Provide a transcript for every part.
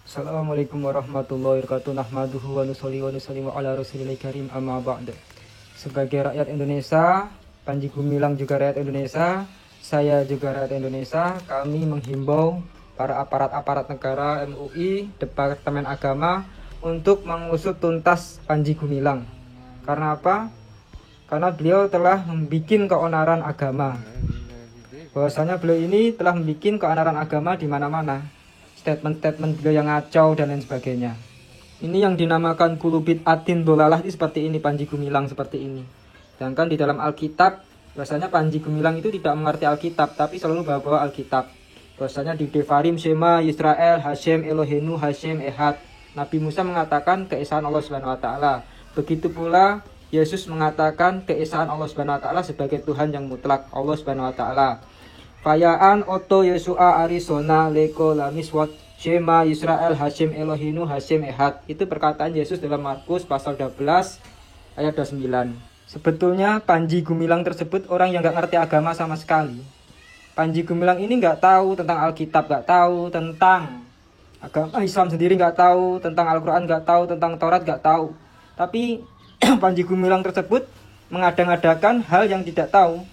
Assalamualaikum warahmatullahi wabarakatuh. Nahmaduhu wa nusolli wa nusallimu ala rasulil karim amma ba'd. Sebagai rakyat Indonesia, Panji Gumilang juga rakyat Indonesia, saya juga rakyat Indonesia, kami menghimbau para aparat-aparat negara, MUI, Departemen Agama untuk mengusut tuntas Panji Gumilang. Karena apa? Karena beliau telah membuat keonaran agama. Bahwasanya beliau ini telah membuat keonaran agama di mana-mana. Statement-statement beliau yang ngacau dan lain sebagainya. Ini yang dinamakan kulubit atin dolalah seperti ini, Panji Gumilang seperti ini. Sedangkan di dalam Alkitab, bahwasanya Panji Gumilang itu tidak mengerti Alkitab, tapi selalu bawa Alkitab. Bahwasanya di Devarim Shema Yisrael Hashem Elohenu Hashem Ehad. Nabi Musa mengatakan keesaan Allah Subhanahu wa taala. Begitu pula Yesus mengatakan keesaan Allah Subhanahu wa taala sebagai Tuhan yang mutlak, Allah Subhanahu wa taala. Fayaan oto Yesua Arizona leko lamiswat Shema Yisrael Hashem Elohinu Hashem Ehad. Itu perkataan Yesus dalam Markus pasal 12 ayat 29. Sebetulnya Panji Gumilang tersebut orang yang gak ngerti agama sama sekali. Panji Gumilang ini gak tahu tentang Alkitab, gak tahu tentang agama Islam sendiri, gak tahu tentang Al-Quran, gak tahu tentang Taurat, gak tahu. Tapi Panji Gumilang tersebut mengadang-adakan hal yang tidak tahu.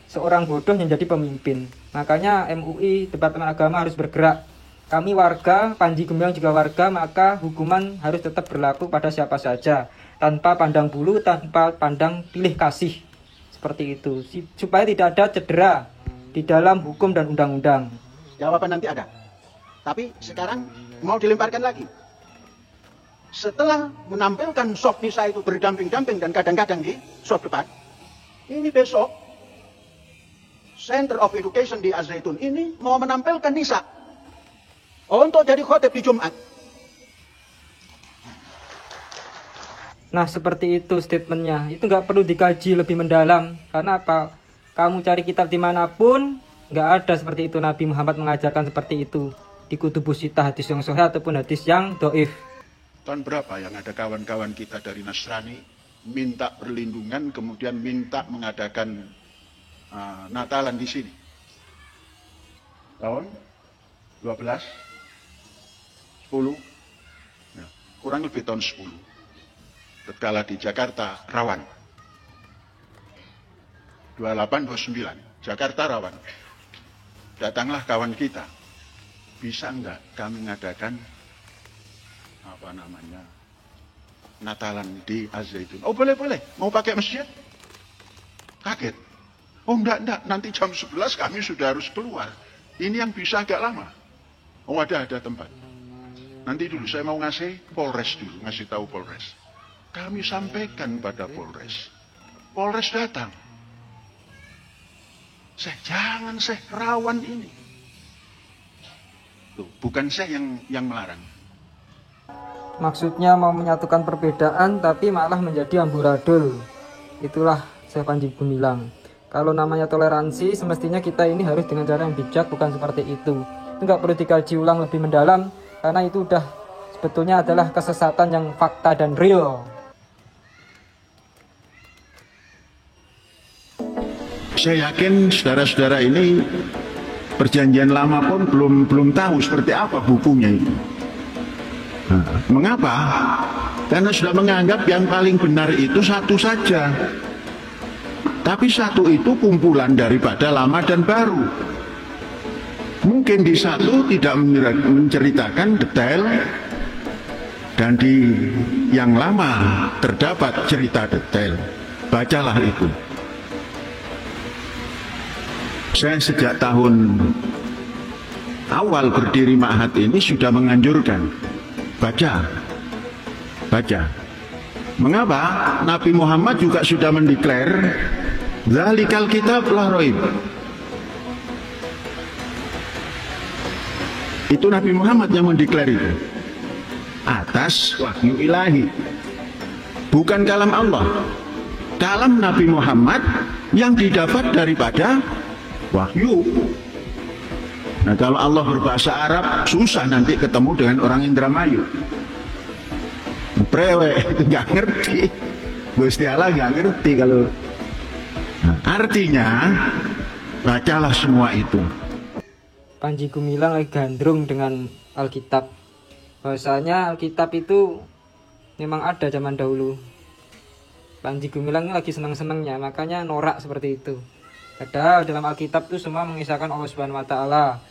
Seorang bodoh yang jadi pemimpin. Makanya MUI, Departemen Agama harus bergerak. Kami warga, Panji Gumilang juga warga, maka hukuman harus tetap berlaku pada siapa saja. Tanpa pandang bulu, tanpa pandang pilih kasih. Seperti itu. Supaya tidak ada cedera di dalam hukum dan undang-undang. Jawaban nanti ada. Tapi sekarang mau dilemparkan lagi. Setelah menampilkan soft Nisa itu berdamping-damping dan kadang-kadang di soft depan. Ini besok Center of Education di Az-Zaitun ini mau menampilkan Nisa untuk jadi khotib di Jumat. Nah seperti itu statementnya. Itu nggak perlu dikaji lebih mendalam. Karena apa? Kamu cari kitab dimanapun, nggak ada seperti itu. Nabi Muhammad mengajarkan seperti itu. Di kutubus sitah, hadis yang sahih ataupun hadis yang doif. Tahun berapa yang ada kawan-kawan kita dari Nasrani minta perlindungan, kemudian minta mengadakan Natalan di sini? Tahun 12, 10, ya, kurang lebih tahun 10. Tatkala di Jakarta rawan. 28, 29, Jakarta rawan. Datanglah kawan kita. Bisa enggak kami mengadakan Natalan di Az-Zaitun? Oh boleh, mau pakai masjid? Kaget. Oh enggak, nanti jam 11 kami sudah harus keluar. Ini yang bisa agak lama. Oh ada tempat. Nanti dulu saya mau ngasih Polres dulu, ngasih tahu Polres. Kami sampaikan pada Polres. Polres datang. Jangan rawan ini. Tuh, bukan saya yang melarang. Maksudnya mau menyatukan perbedaan tapi malah menjadi amburadul. Itulah saya Panji Gumilang. Kalau namanya toleransi, semestinya kita ini harus dengan cara yang bijak, bukan seperti itu. Itu nggak perlu dikaji ulang lebih mendalam, karena itu udah sebetulnya adalah kesesatan yang fakta dan real. Saya yakin saudara-saudara ini perjanjian lama pun belum tahu seperti apa bukunya itu. Mengapa? Karena sudah menganggap yang paling benar itu satu saja. Tapi satu itu kumpulan daripada lama dan baru. Mungkin di satu tidak menceritakan detail, dan di yang lama terdapat cerita detail. Bacalah itu. Saya sejak tahun awal berdiri Ma'had ini sudah menganjurkan. Baca. Mengapa? Nabi Muhammad juga sudah mendeklar Zalikal kitab la raib. Itu Nabi Muhammad yang mendeklar itu. Atas wahyu ilahi. Bukan kalam Allah. Kalam Nabi Muhammad yang didapat daripada wahyu. Nah kalau Allah berbahasa Arab, susah nanti ketemu dengan orang Indramayu. Prewek itu nggak ngerti. Gusti Allah nggak ngerti kalau. Nah, artinya bacalah semua itu. Panji Gumilang lagi gandrung dengan Alkitab. bahwasanya Alkitab itu memang ada zaman dahulu. Panji Gumilang ini lagi senang-senangnya, makanya norak seperti itu. Padahal dalam Alkitab itu semua mengisahkan Allah Subhanahu wa taala.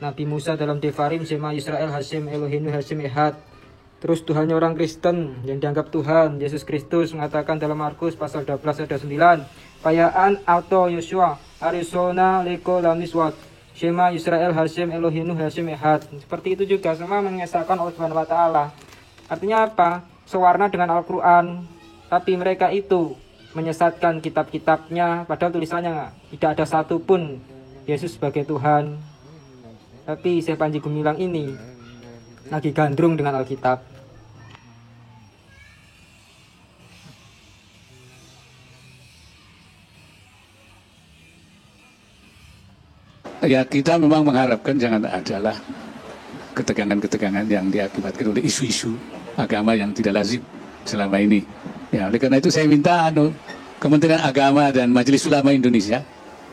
Nabi Musa dalam Devarim, Shema Yisrael Hashem Eloheinu Hashem Ehad. Terus Tuhannya orang Kristen yang dianggap Tuhan, Yesus Kristus mengatakan dalam Markus pasal 12 ayat 9, Payaan atau Yosua Arizona Leko Lamiswat Shema Yisrael Hashem Eloheinu Hashem Ehad. Seperti itu juga semua mengesahkan Allah Subhanahu wa taala. Artinya apa? Sewarna dengan Al-Qur'an. Tapi mereka itu menyesatkan kitab-kitabnya, padahal tulisannya tidak ada satupun Yesus sebagai Tuhan. Tapi Syekh Panji Gumilang ini lagi gandrung dengan Alkitab. Ya, kita memang mengharapkan jangan adalah ketegangan-ketegangan yang diakibatkan oleh isu-isu agama yang tidak lazim selama ini. Ya, oleh karena itu saya minta Kementerian Agama dan Majelis Ulama Indonesia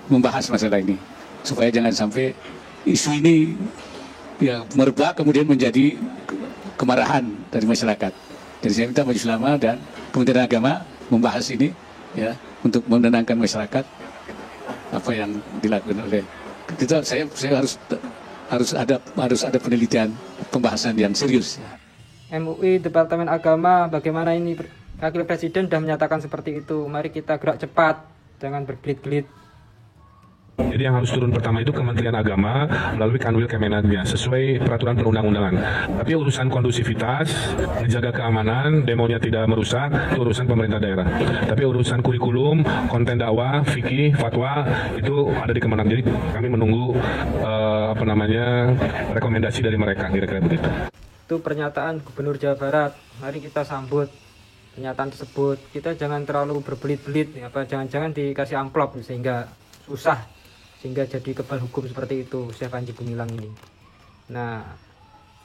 membahas masalah ini supaya jangan sampai isu ini ya merebak kemudian menjadi kemarahan dari masyarakat. Jadi saya minta Majelis Ulama dan Kementerian Agama membahas ini ya untuk menenangkan masyarakat apa yang dilakukan oleh kita. Saya harus ada penelitian pembahasan yang serius. MUI Departemen Agama, bagaimana ini Wakil Presiden sudah menyatakan seperti itu. Mari kita gerak cepat, jangan berbelit-belit. Jadi yang harus turun pertama itu Kementerian Agama melalui Kanwil Kemenagnya sesuai peraturan perundang-undangan. Tapi urusan kondusivitas, menjaga keamanan, demonya tidak merusak, itu urusan pemerintah daerah. Tapi urusan kurikulum, konten dakwah, fikih, fatwa itu ada di Kemenag. Jadi kami menunggu rekomendasi dari mereka kira-kira begitu. Itu pernyataan Gubernur Jawa Barat. Mari kita sambut pernyataan tersebut. Kita jangan terlalu berbelit-belit, jangan-jangan dikasih amplop sehingga susah, sehingga jadi kebal hukum seperti itu Syekh Panji Gumilang ini. Nah,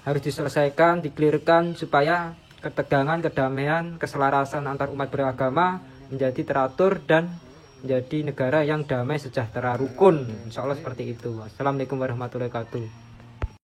harus diselesaikan, dikelirkan supaya ketegangan, kedamaian, keselarasan antar umat beragama menjadi teratur dan menjadi negara yang damai, sejahtera, rukun. Insya Allah seperti itu. Assalamualaikum warahmatullahi wabarakatuh.